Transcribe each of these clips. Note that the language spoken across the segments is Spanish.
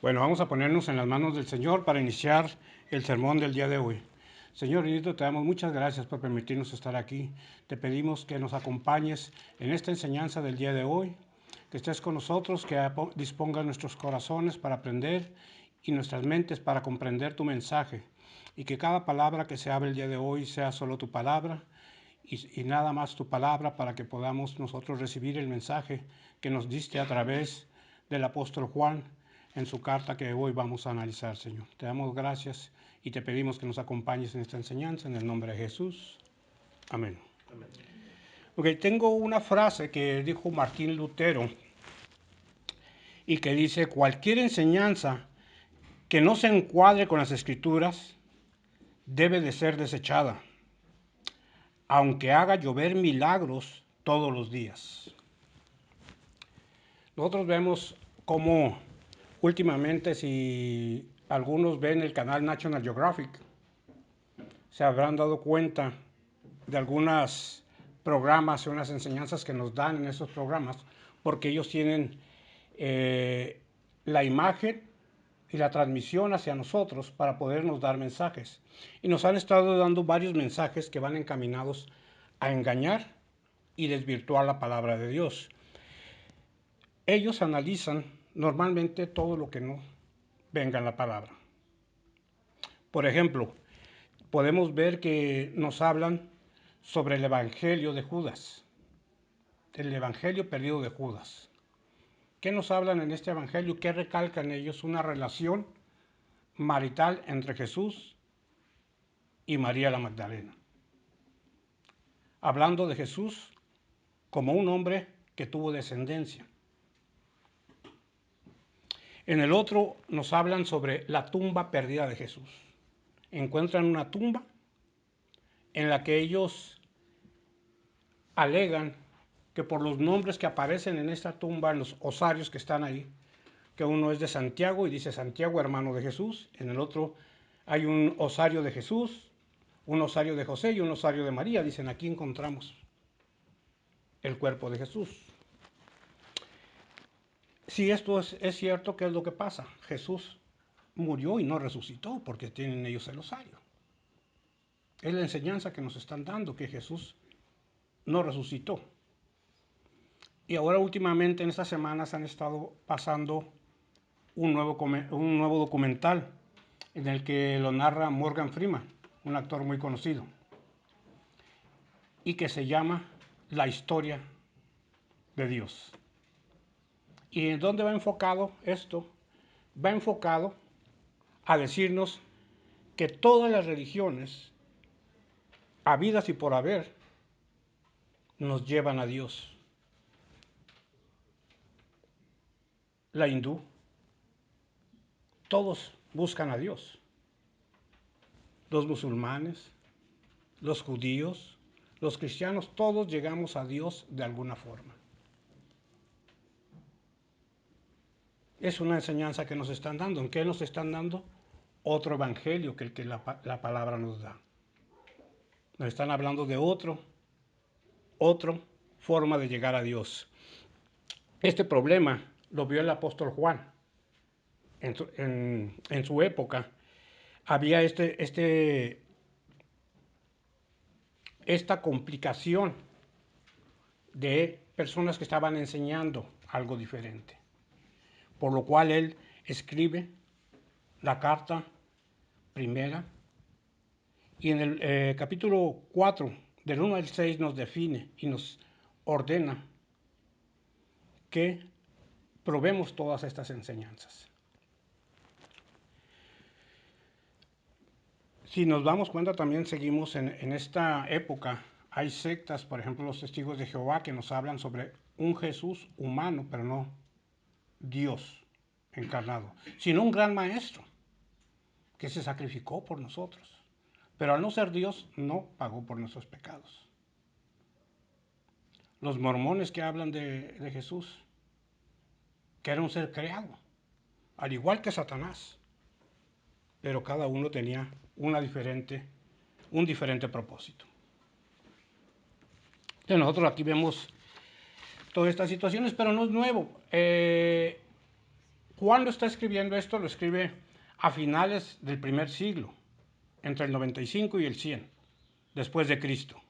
Bueno, vamos a ponernos en las manos del Señor para iniciar el sermón del día de hoy. Señor bendito, te damos muchas gracias por permitirnos estar aquí. Te pedimos que nos acompañes en esta enseñanza del día de hoy, que estés con nosotros, que dispongas nuestros corazones para aprender y nuestras mentes para comprender tu mensaje, y que cada palabra que se hable el día de hoy sea solo tu palabra y nada más tu palabra, para que podamos nosotros recibir el mensaje que nos diste a través del apóstol Juan en su carta que hoy vamos a analizar, Señor. Te damos gracias y te pedimos que nos acompañes en esta enseñanza en el nombre de Jesús. Amén. Amén. Ok, tengo una frase que dijo Martín Lutero y que dice: cualquier enseñanza que no se encuadre con las Escrituras debe de ser desechada, aunque haga llover milagros todos los días. Nosotros vemos cómo últimamente, si algunos ven el canal National Geographic, se habrán dado cuenta de algunos programas y unas enseñanzas que nos dan en esos programas, porque ellos tienen la imagen y la transmisión hacia nosotros para podernos dar mensajes. Y nos han estado dando varios mensajes que van encaminados a engañar y desvirtuar la palabra de Dios. Ellos analizan normalmente todo lo que no venga en la palabra. Por ejemplo, podemos ver que nos hablan sobre el Evangelio de Judas, el Evangelio perdido de Judas. ¿Qué nos hablan en este Evangelio? ¿Qué recalcan ellos? Una relación marital entre Jesús y María la Magdalena. Hablando de Jesús como un hombre que tuvo descendencia. En el otro nos hablan sobre la tumba perdida de Jesús. Encuentran una tumba en la que ellos alegan que por los nombres que aparecen en esta tumba, en los osarios que están ahí, que uno es de Santiago y dice Santiago, hermano de Jesús. En el otro hay un osario de Jesús, un osario de José y un osario de María. Dicen, aquí encontramos el cuerpo de Jesús. Si esto es cierto, ¿qué es lo que pasa? Jesús murió y no resucitó porque tienen ellos el osario. Es la enseñanza que nos están dando, que Jesús no resucitó. Y ahora últimamente en estas semanas han estado pasando un nuevo documental en el que lo narra Morgan Freeman, un actor muy conocido, y que se llama La historia de Dios. ¿Y en dónde va enfocado esto? Va enfocado a decirnos que todas las religiones, habidas y por haber, nos llevan a Dios. La hindú, todos buscan a Dios. Los musulmanes, los judíos, los cristianos, todos llegamos a Dios de alguna forma. Es una enseñanza que nos están dando. ¿En qué nos están dando? Otro evangelio que el que la palabra nos da. Nos están hablando de otra forma de llegar a Dios. Este problema lo vio el apóstol Juan. En su época había esta complicación de personas que estaban enseñando algo diferente. Por lo cual él escribe la carta primera y en el capítulo 4, del 1 al 6, nos define y nos ordena que probemos todas estas enseñanzas. Si nos damos cuenta, también seguimos en esta época. Hay sectas, por ejemplo, los testigos de Jehová, que nos hablan sobre un Jesús humano, pero no Dios encarnado, sino un gran maestro que se sacrificó por nosotros. Pero al no ser Dios, no pagó por nuestros pecados. Los mormones que hablan de Jesús, que era un ser creado, al igual que Satanás, pero cada uno tenía un diferente propósito. Entonces nosotros aquí vemos todas estas situaciones, pero no es nuevo. Juan lo está escribiendo esto, lo escribe a finales del primer siglo, entre el 95 y el 100, después de Cristo.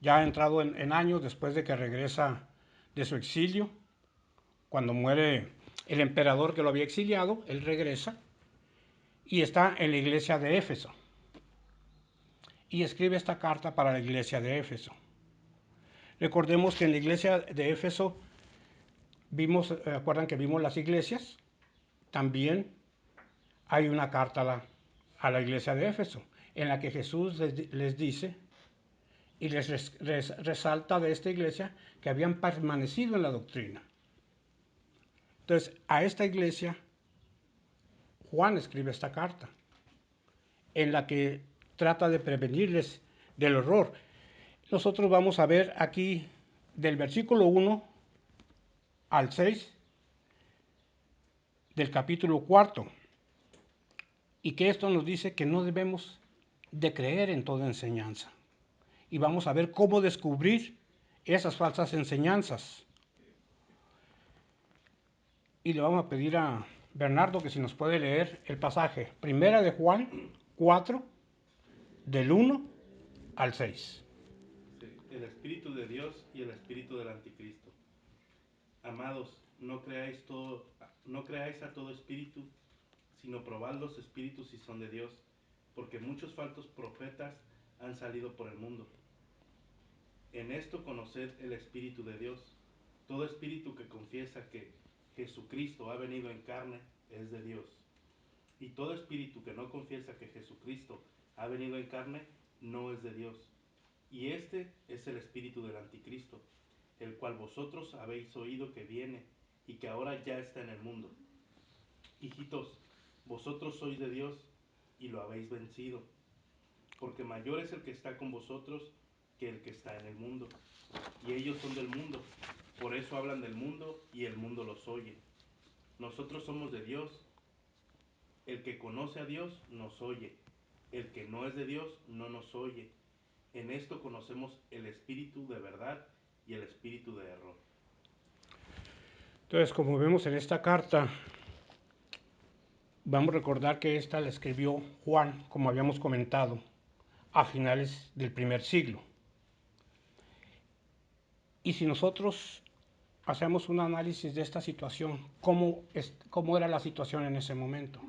Ya ha entrado en años después de que regresa de su exilio, cuando muere el emperador que lo había exiliado, él regresa y está en la iglesia de Éfeso. Y escribe esta carta para la iglesia de Éfeso. Recordemos que en la iglesia de Éfeso vimos, ¿acuerdan que vimos las iglesias? También hay una carta a la iglesia de Éfeso, en la que Jesús les dice y les resalta de esta iglesia que habían permanecido en la doctrina. Entonces, a esta iglesia, Juan escribe esta carta, en la que trata de prevenirles del error. Nosotros vamos a ver aquí del versículo 1 al 6 del capítulo 4, y que esto nos dice que no debemos de creer en toda enseñanza. Y vamos a ver cómo descubrir esas falsas enseñanzas. Y le vamos a pedir a Bernardo que si nos puede leer el pasaje, primera de Juan 4, del 1 al 6. El Espíritu de Dios y el Espíritu del Anticristo. Amados, no creáis a todo espíritu, sino probad los espíritus si son de Dios, porque muchos falsos profetas han salido por el mundo. En esto conoced el Espíritu de Dios. Todo espíritu que confiesa que Jesucristo ha venido en carne es de Dios. Y todo espíritu que no confiesa que Jesucristo ha venido en carne no es de Dios. Y este es el espíritu del Anticristo, el cual vosotros habéis oído que viene y que ahora ya está en el mundo. Hijitos, vosotros sois de Dios y lo habéis vencido, porque mayor es el que está con vosotros que el que está en el mundo. Y ellos son del mundo, por eso hablan del mundo y el mundo los oye. Nosotros somos de Dios. El que conoce a Dios nos oye. El que no es de Dios no nos oye. En esto conocemos el espíritu de verdad y el espíritu de error. Entonces, como vemos en esta carta, vamos a recordar que esta la escribió Juan, como habíamos comentado, a finales del primer siglo. Y si nosotros hacemos un análisis de esta situación, ¿cómo era la situación en ese momento?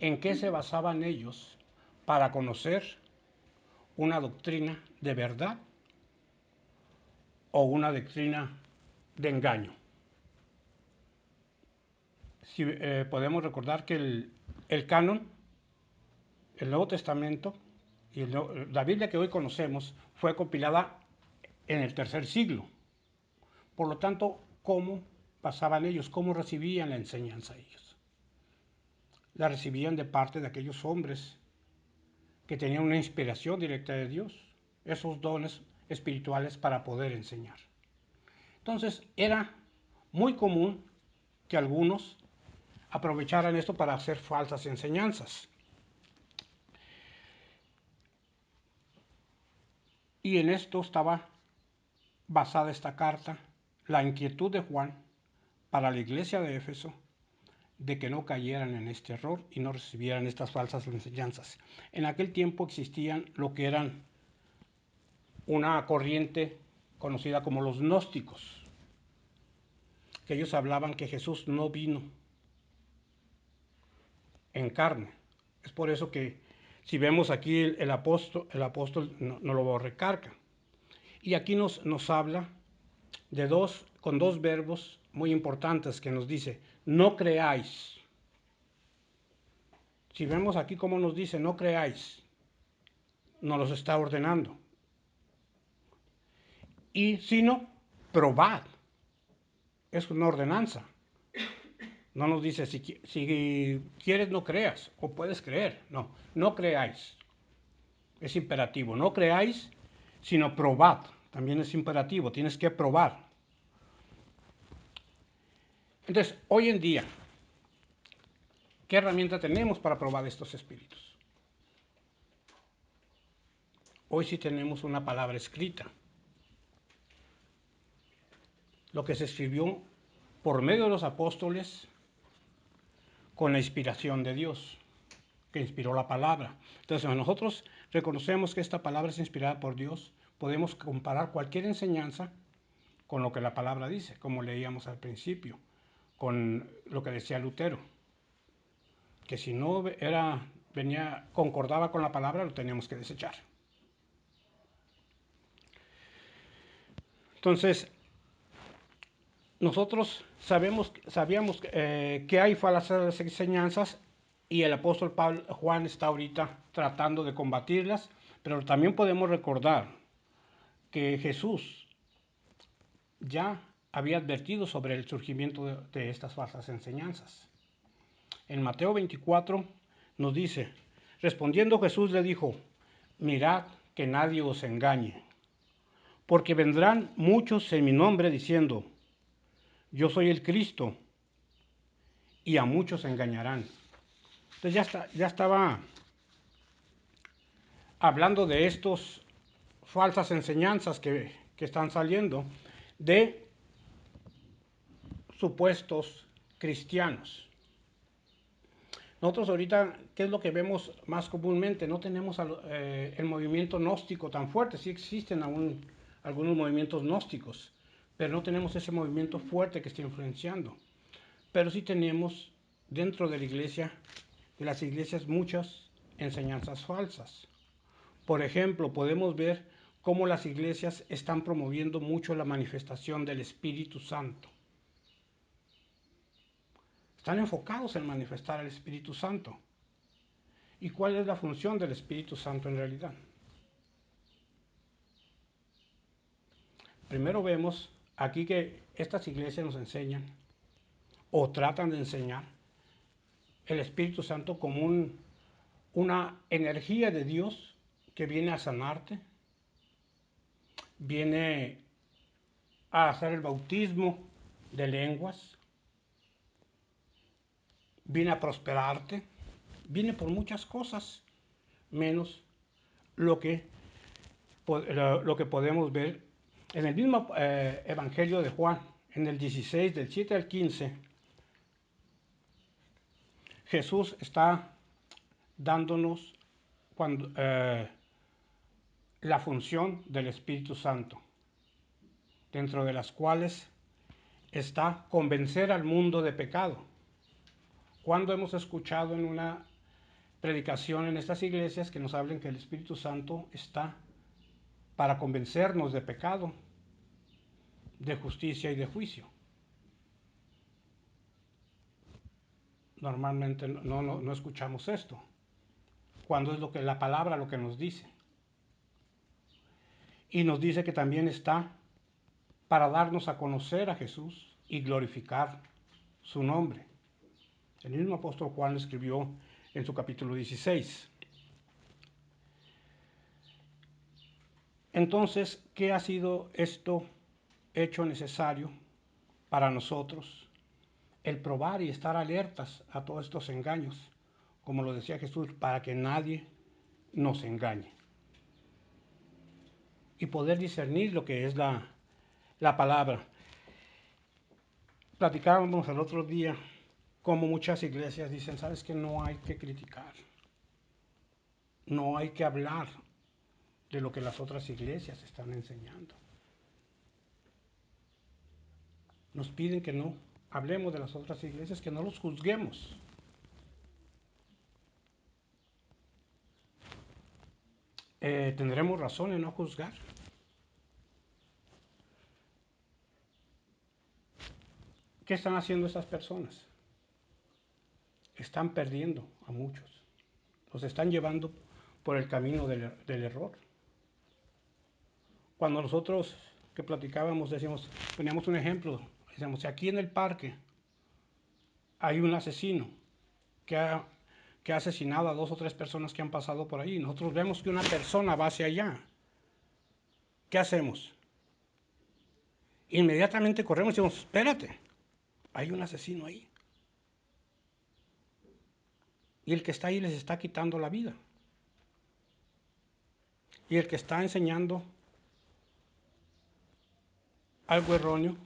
¿En qué se basaban ellos para conocer una doctrina de verdad o una doctrina de engaño? Si, podemos recordar que el canon, el Nuevo Testamento y la Biblia que hoy conocemos fue compilada en el tercer siglo. Por lo tanto, ¿cómo pasaban ellos? ¿Cómo recibían la enseñanza ellos? La recibían de parte de aquellos hombres que tenían una inspiración directa de Dios, esos dones espirituales para poder enseñar. Entonces, era muy común que algunos aprovecharan esto para hacer falsas enseñanzas. Y en esto estaba basada esta carta, la inquietud de Juan para la iglesia de Éfeso, de que no cayeran en este error y no recibieran estas falsas enseñanzas. En aquel tiempo existían lo que eran una corriente conocida como los gnósticos, que ellos hablaban que Jesús no vino en carne. Es por eso que si vemos aquí el apóstol no lo recarga. Y aquí nos habla de con dos verbos muy importantes que nos dice, no creáis. Si vemos aquí cómo nos dice, no creáis, nos los está ordenando. Y sino, probad. Es una ordenanza. No nos dice, si quieres no creas, o puedes creer. No, no creáis. Es imperativo. No creáis, sino probad. También es imperativo, tienes que probar. Entonces, hoy en día, ¿qué herramienta tenemos para probar estos espíritus? Hoy sí tenemos una palabra escrita. Lo que se escribió por medio de los apóstoles con la inspiración de Dios, que inspiró la palabra. Entonces, si nosotros reconocemos que esta palabra es inspirada por Dios, podemos comparar cualquier enseñanza con lo que la palabra dice, como leíamos al principio, con lo que decía Lutero, que si no concordaba con la palabra, lo teníamos que desechar. Entonces, nosotros sabíamos que hay falsas enseñanzas y el apóstol Juan está ahorita tratando de combatirlas, pero también podemos recordar que Jesús ya había advertido sobre el surgimiento de estas falsas enseñanzas. En Mateo 24 nos dice, respondiendo Jesús le dijo, mirad que nadie os engañe, porque vendrán muchos en mi nombre diciendo, yo soy el Cristo, y a muchos engañarán. Entonces ya estaba hablando de estas falsas enseñanzas que están saliendo de supuestos cristianos. Nosotros ahorita, ¿qué es lo que vemos más comúnmente? No tenemos el movimiento gnóstico tan fuerte. Sí existen aún algunos movimientos gnósticos, pero no tenemos ese movimiento fuerte que está influenciando. Pero sí tenemos dentro de la iglesia, de las iglesias, muchas enseñanzas falsas. Por ejemplo, podemos ver cómo las iglesias están promoviendo mucho la manifestación del Espíritu Santo. Están enfocados en manifestar el Espíritu Santo. ¿Y cuál es la función del Espíritu Santo en realidad? Primero vemos aquí que estas iglesias nos enseñan o tratan de enseñar el Espíritu Santo como una energía de Dios que viene a sanarte, viene a hacer el bautismo de lenguas, viene a prosperarte, viene por muchas cosas, menos lo que podemos ver en el mismo Evangelio de Juan, en el 16, del 7 al 15. Jesús está dándonos la función del Espíritu Santo, dentro de las cuales está convencer al mundo de pecado. Cuando hemos escuchado en una predicación en estas iglesias que nos hablen que el Espíritu Santo está para convencernos de pecado, de justicia y de juicio? Normalmente no escuchamos esto, cuando es la palabra lo que nos dice. Y nos dice que también está para darnos a conocer a Jesús y glorificar su nombre. El mismo apóstol Juan escribió en su capítulo 16. Entonces, ¿qué ha sido esto hecho necesario para nosotros? El probar y estar alertas a todos estos engaños, como lo decía Jesús, para que nadie nos engañe. Y poder discernir lo que es la palabra. Platicábamos el otro día cómo muchas iglesias dicen, ¿sabes qué? No hay que criticar, no hay que hablar de lo que las otras iglesias están enseñando. Nos piden que no hablemos de las otras iglesias, que no los juzguemos. ¿Tendremos razón en no juzgar? ¿Qué están haciendo estas personas? Están perdiendo a muchos. Los están llevando por el camino del error. Cuando nosotros que platicábamos, poníamos un ejemplo, decíamos, si aquí en el parque hay un asesino que ha asesinado a 2 o 3 personas que han pasado por ahí, nosotros vemos que una persona va hacia allá, ¿qué hacemos? Inmediatamente corremos y decimos, espérate, hay un asesino ahí. Y el que está ahí les está quitando la vida. Y el que está enseñando algo erróneo,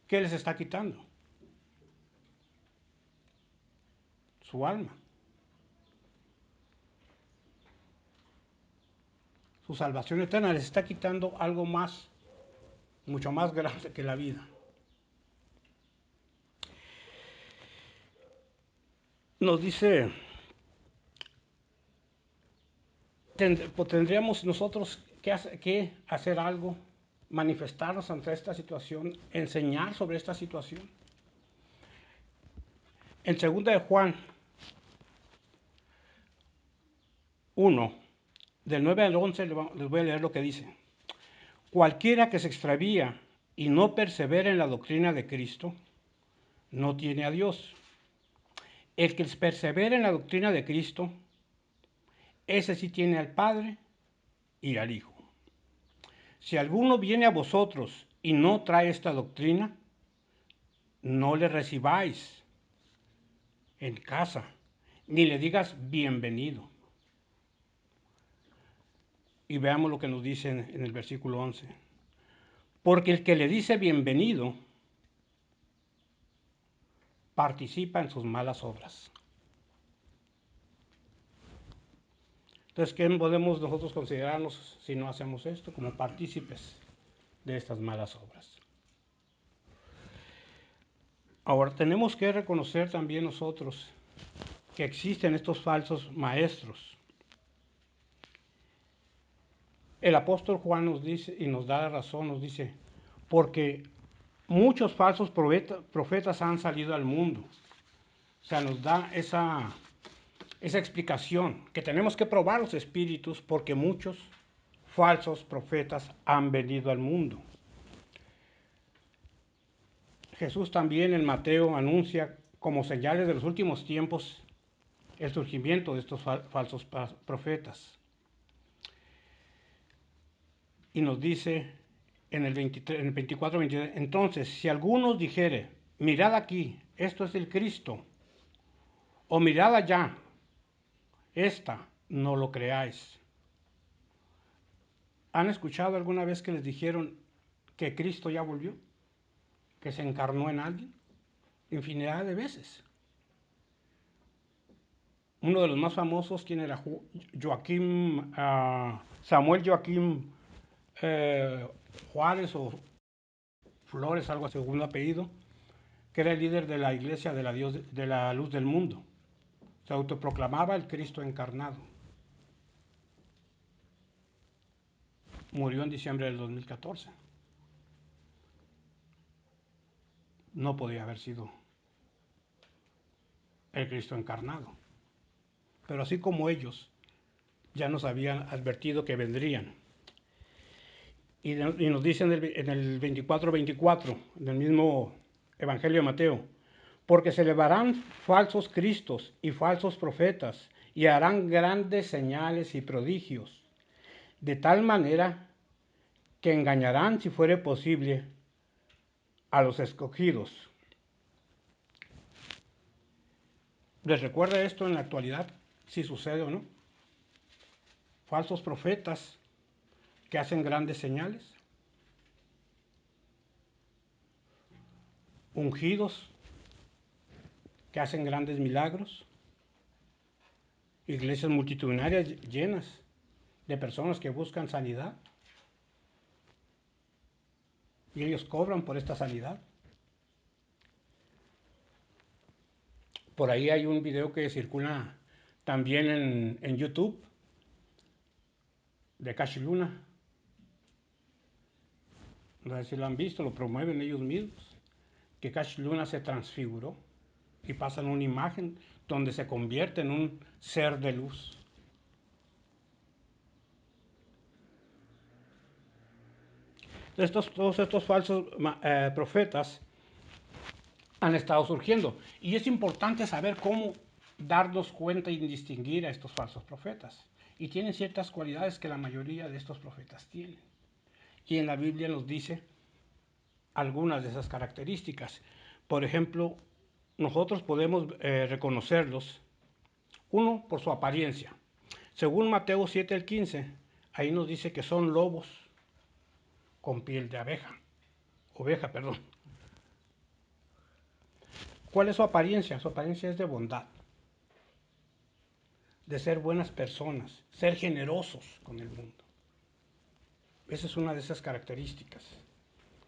¿qué les está quitando? su alma. Su salvación eterna les está quitando algo más, mucho más grande que la vida. Nos dice, tendríamos nosotros que hacer algo, manifestarnos ante esta situación, enseñar sobre esta situación. En 2 de Juan 1, del 9 al 11, les voy a leer lo que dice. Cualquiera que se extravía y no persevera en la doctrina de Cristo, no tiene a Dios. El que persevera en la doctrina de Cristo, ese sí tiene al Padre y al Hijo. Si alguno viene a vosotros y no trae esta doctrina, no le recibáis en casa, ni le digas bienvenido. Y veamos lo que nos dice en el versículo 11. Porque el que le dice bienvenido, participa en sus malas obras. Entonces, ¿qué podemos nosotros considerarnos si no hacemos esto? Como partícipes de estas malas obras. Ahora, tenemos que reconocer también nosotros que existen estos falsos maestros. El apóstol Juan nos dice, y nos da la razón, nos dice, porque muchos falsos profetas han salido al mundo. O sea, nos da esa explicación, que tenemos que probar los espíritus porque muchos falsos profetas han venido al mundo. Jesús también en Mateo anuncia como señales de los últimos tiempos el surgimiento de estos falsos profetas. Y nos dice en el 24, 23, entonces, si alguno dijere, mirad aquí, esto es el Cristo, o mirad allá, esta, no lo creáis. ¿Han escuchado alguna vez que les dijeron que Cristo ya volvió? ¿Que se encarnó en alguien? Infinidad de veces. Uno de los más famosos, ¿quién era? Samuel Joaquín Juárez o Flores, algo así, segundo apellido, que era el líder de la iglesia de la luz del mundo. Se autoproclamaba el Cristo encarnado. Murió en diciembre del 2014. No podía haber sido el Cristo encarnado. Pero así como ellos ya nos habían advertido que vendrían. Y nos dice en el 24:24 del mismo Evangelio de Mateo, porque se levantarán falsos cristos y falsos profetas y harán grandes señales y prodigios, de tal manera que engañarán, si fuere posible, a los escogidos. ¿Les recuerda esto en la actualidad, si sucede o no? Falsos profetas que hacen grandes señales, ungidos que hacen grandes milagros, iglesias multitudinarias llenas de personas que buscan sanidad y ellos cobran por esta sanidad. Por ahí hay un video que circula también en YouTube de Cash Luna. No sé si lo han visto, lo promueven ellos mismos, que Cash Luna se transfiguró y pasan una imagen donde se convierte en un ser de luz. Todos estos falsos profetas han estado surgiendo y es importante saber cómo darnos cuenta y distinguir a estos falsos profetas. Y tienen ciertas cualidades que la mayoría de estos profetas tienen. Y en la Biblia nos dice algunas de esas características. Por ejemplo, nosotros podemos reconocerlos, uno, por su apariencia. Según Mateo 7 al 15, ahí nos dice que son lobos con piel de oveja. ¿Cuál es su apariencia? Su apariencia es de bondad. de ser buenas personas, ser generosos con el mundo. Esa es una de esas características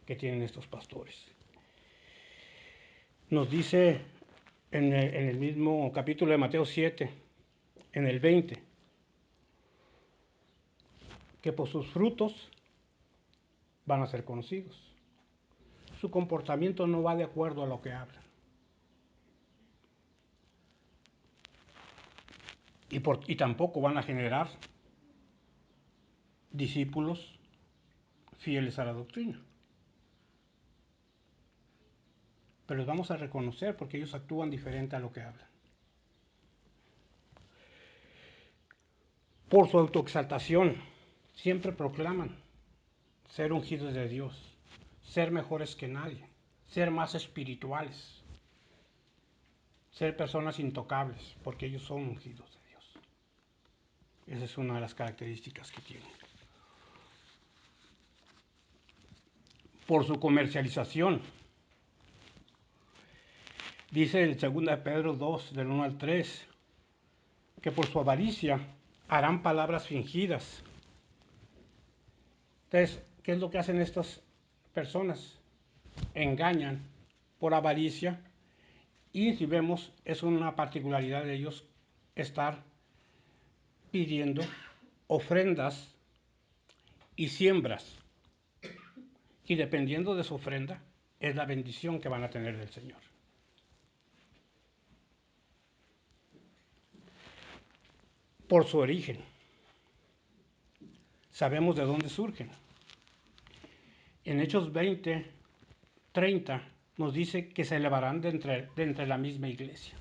que tienen estos pastores. Nos dice en el mismo capítulo de Mateo 7, en el 20, que por sus frutos van a ser conocidos. Su comportamiento no va de acuerdo a lo que hablan. Y tampoco van a generar discípulos fieles a la doctrina. Pero los vamos a reconocer porque ellos actúan diferente a lo que hablan. Por su autoexaltación, siempre proclaman ser ungidos de Dios, ser mejores que nadie, ser más espirituales, ser personas intocables, porque ellos son ungidos de Dios. Esa es una de las características que tienen. Por su comercialización, dice en 2 Pedro 2, del 1 al 3, que por su avaricia harán palabras fingidas. Entonces, ¿qué es lo que hacen estas personas? Engañan por avaricia, y si vemos, es una particularidad de ellos estar pidiendo ofrendas y siembras. Y dependiendo de su ofrenda, es la bendición que van a tener del Señor. Por su origen, sabemos de dónde surgen. En Hechos 20, 30 nos dice que se elevarán de entre la misma iglesia.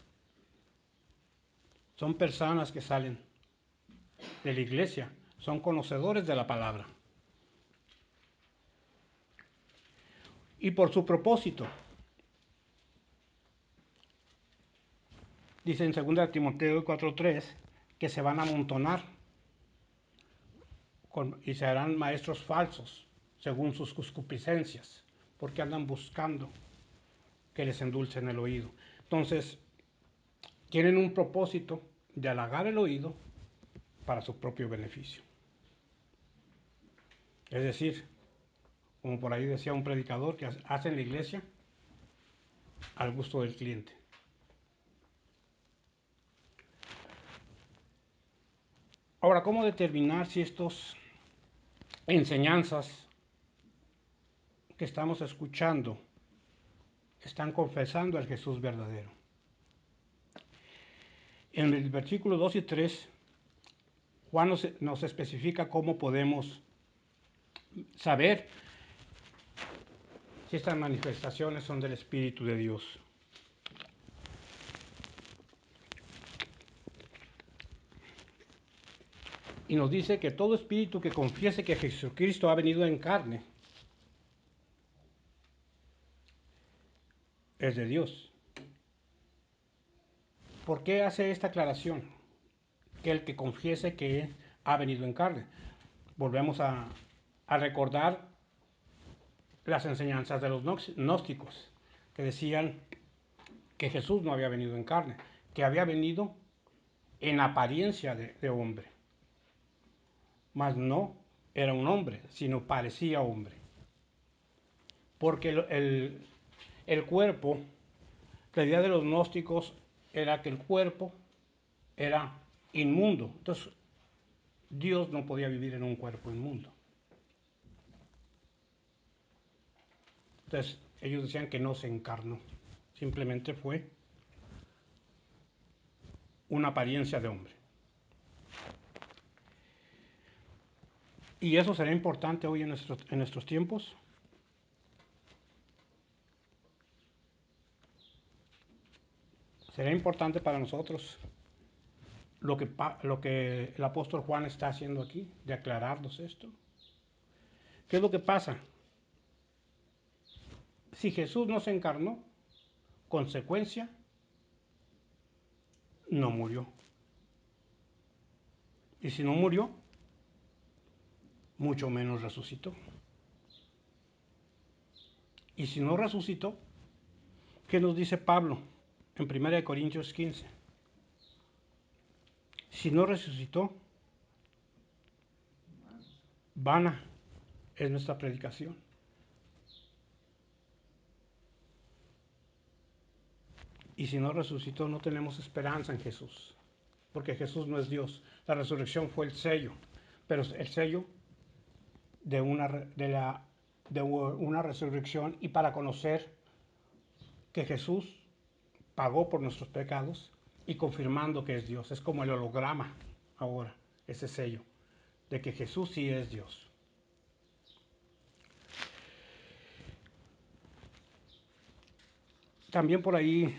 Son personas que salen de la iglesia, son conocedores de la palabra. Y por su propósito, dice en 2 Timoteo 4:3 que se van a amontonar y se harán maestros falsos según sus concupiscencias, porque andan buscando que les endulcen el oído. Entonces, tienen un propósito de halagar el oído para su propio beneficio. Es decir, como por ahí decía un predicador, que hacen la iglesia al gusto del cliente. Ahora, ¿cómo determinar si estas enseñanzas que estamos escuchando están confesando al Jesús verdadero? En el versículo 2 y 3, Juan nos especifica cómo podemos saber si estas manifestaciones son del Espíritu de Dios. Y nos dice que todo espíritu que confiese que Jesucristo ha venido en carne es de Dios. ¿Por qué hace esta aclaración? Que el que confiese que ha venido en carne. Volvemos a recordar las enseñanzas de los gnósticos, que decían que Jesús no había venido en carne, que había venido en apariencia de hombre. Mas no era un hombre, sino parecía hombre. Porque el cuerpo, la idea de los gnósticos era que el cuerpo era inmundo. Entonces, Dios no podía vivir en un cuerpo inmundo. Entonces, ellos decían que no se encarnó. Simplemente fue una apariencia de hombre. ¿Y eso será importante hoy en nuestros tiempos? ¿Será importante para nosotros lo que el apóstol Juan está haciendo aquí, de aclararnos esto? ¿Qué es lo que pasa? Si Jesús no se encarnó, consecuencia, no murió. Y si no murió, mucho menos resucitó. Y si no resucitó, ¿qué nos dice Pablo en 1 Corintios 15? Si no resucitó, vana es nuestra predicación. Y si no resucitó, no tenemos esperanza en Jesús, porque Jesús no es Dios. La resurrección fue el sello, pero el sello de una resurrección, y para conocer que Jesús pagó por nuestros pecados y confirmando que es Dios. Es como el holograma ahora, ese sello de que Jesús sí es Dios. También por ahí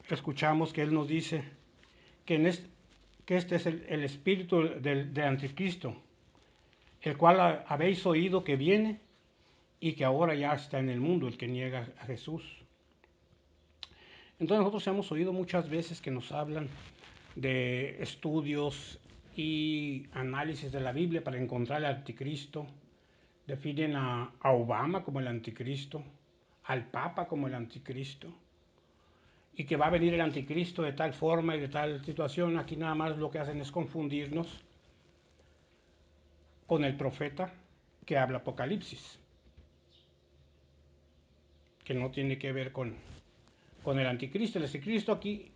escuchamos que Él nos dice que, que este es el espíritu del anticristo, el cual habéis oído que viene y que ahora ya está en el mundo, el que niega a Jesús. Entonces nosotros hemos oído muchas veces que nos hablan de estudios y análisis de la Biblia para encontrar al anticristo. Definen a Obama como el anticristo, al Papa como el anticristo, y que va a venir el anticristo de tal forma y de tal situación. Aquí nada más lo que hacen es confundirnos con el profeta que habla Apocalipsis, que no tiene que ver con el anticristo. El anticristo aquí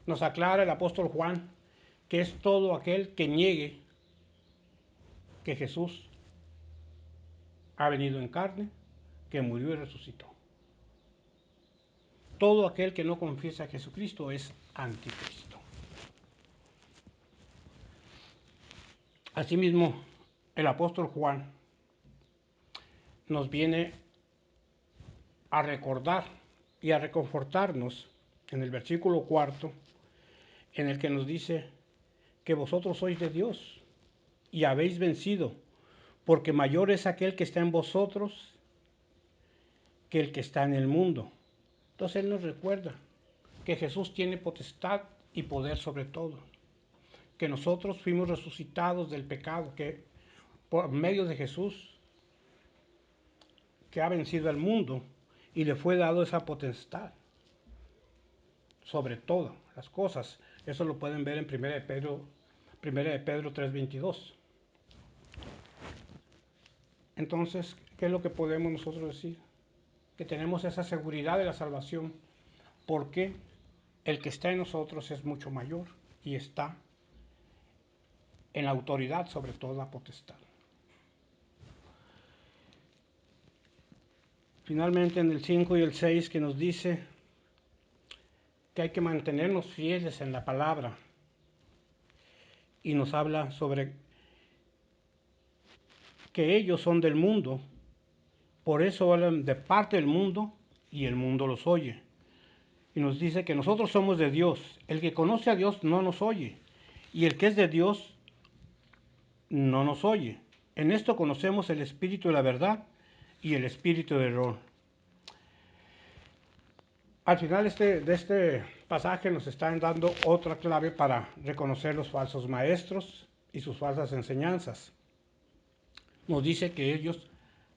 nos aclara el apóstol Juan que es todo aquel que niegue que Jesús ha venido en carne, que murió y resucitó. Todo aquel que no confiesa a Jesucristo es anticristo. Asimismo, el apóstol Juan nos viene a recordar y a reconfortarnos en el versículo 4, en el que nos dice que vosotros sois de Dios y habéis vencido, porque mayor es aquel que está en vosotros que el que está en el mundo. Entonces Él nos recuerda que Jesús tiene potestad y poder sobre todo, que nosotros fuimos resucitados del pecado, que por medio de Jesús, que ha vencido al mundo, y le fue dado esa potestad sobre todas las cosas. Eso lo pueden ver en 1 de Pedro 3:22. Entonces, ¿qué es lo que podemos nosotros decir? Que tenemos esa seguridad de la salvación, porque el que está en nosotros es mucho mayor y está en la autoridad sobre toda potestad. Finalmente, en el 5 y el 6, que nos dice que hay que mantenernos fieles en la palabra, y nos habla sobre que ellos son del mundo, por eso hablan de parte del mundo y el mundo los oye. Y nos dice que nosotros somos de Dios. El que conoce a Dios no nos oye, y el que es de Dios no nos oye. En esto conocemos el espíritu de la verdad y el espíritu de error. Al final de este pasaje nos están dando otra clave para reconocer los falsos maestros y sus falsas enseñanzas. Nos dice que ellos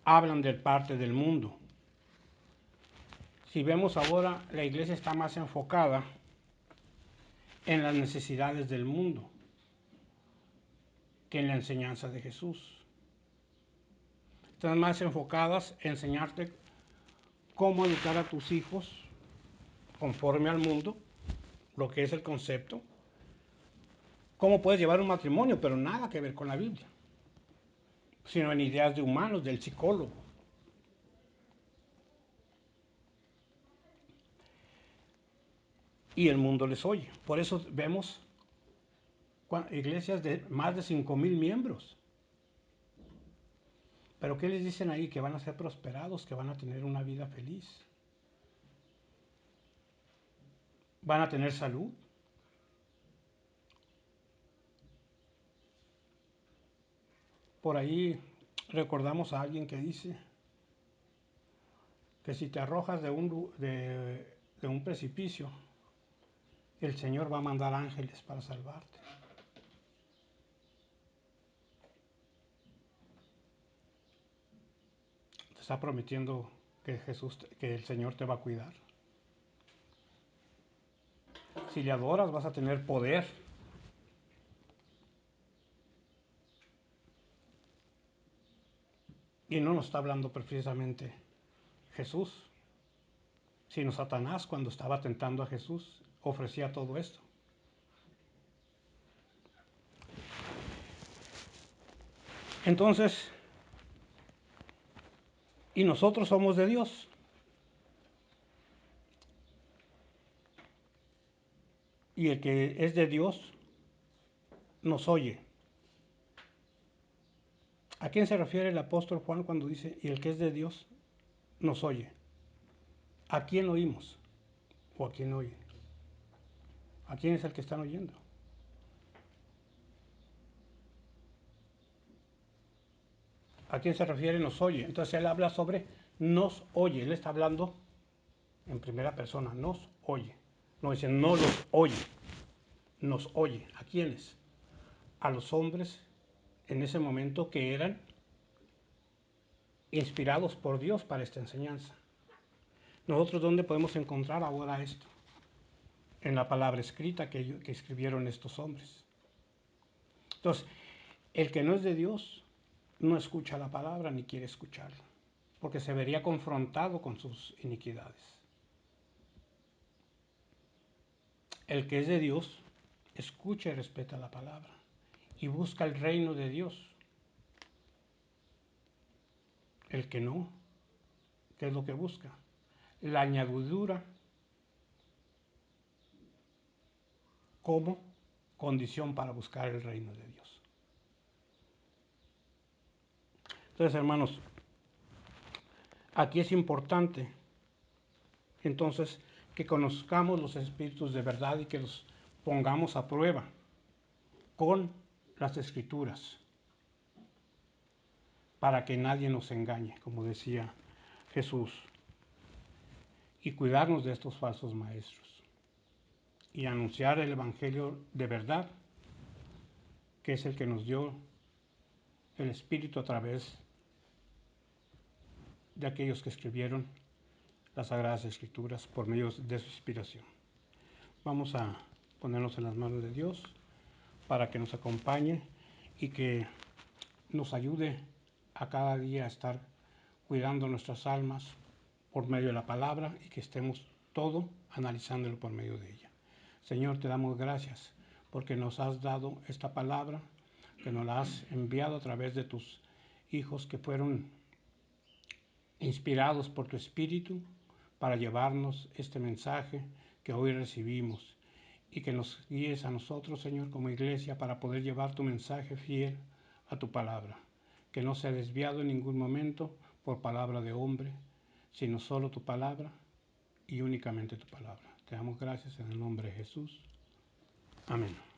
hablan de parte del mundo. Si vemos ahora, la iglesia está más enfocada en las necesidades del mundo que en la enseñanza de Jesús. Están más enfocadas en enseñarte cómo educar a tus hijos conforme al mundo, lo que es el concepto, cómo puedes llevar un matrimonio, pero nada que ver con la Biblia, sino en ideas de humanos, del psicólogo. Y el mundo les oye. Por eso vemos iglesias de más de 5,000 miembros. Pero ¿qué les dicen ahí? Que van a ser prosperados, que van a tener una vida feliz. Van a tener salud. Por ahí recordamos a alguien que dice que si te arrojas de un precipicio, el Señor va a mandar ángeles para salvarte. Te está prometiendo que el Señor te va a cuidar. Si le adoras, vas a tener poder Y no nos está hablando precisamente Jesús, sino Satanás, cuando estaba tentando a Jesús, ofrecía todo esto. Entonces, y nosotros somos de Dios. Y el que es de Dios nos oye. ¿A quién se refiere el apóstol Juan cuando dice, y el que es de Dios nos oye? ¿A quién oímos? ¿O a quién oye? ¿A quién es el que están oyendo? ¿A quién se refiere nos oye? Entonces él habla sobre nos oye. Él está hablando en primera persona, nos oye. No dice no los oye, nos oye. ¿A quiénes? A los hombres en ese momento que eran inspirados por Dios para esta enseñanza. ¿Nosotros dónde podemos encontrar ahora esto? En la palabra escrita que escribieron estos hombres. Entonces, el que no es de Dios no escucha la palabra ni quiere escucharla, porque se vería confrontado con sus iniquidades. El que es de Dios escucha y respeta la palabra y busca el reino de Dios. El que no, ¿qué es lo que busca? La añadidura como condición para buscar el reino de Dios. Entonces, hermanos, aquí es importante entonces que conozcamos los espíritus de verdad y que los pongamos a prueba con las escrituras para que nadie nos engañe, como decía Jesús, y cuidarnos de estos falsos maestros y anunciar el evangelio de verdad, que es el que nos dio el Espíritu a través de aquellos que escribieron las Sagradas Escrituras por medio de su inspiración. Vamos a ponernos en las manos de Dios para que nos acompañe y que nos ayude a cada día a estar cuidando nuestras almas por medio de la palabra y que estemos todo analizándolo por medio de ella. Señor, te damos gracias porque nos has dado esta palabra, que nos la has enviado a través de tus hijos que fueron inspirados por tu Espíritu para llevarnos este mensaje que hoy recibimos y que nos guíes a nosotros, Señor, como iglesia para poder llevar tu mensaje fiel a tu palabra, que no sea desviado en ningún momento por palabra de hombre, sino solo tu palabra y únicamente tu palabra. Te damos gracias en el nombre de Jesús. Amén.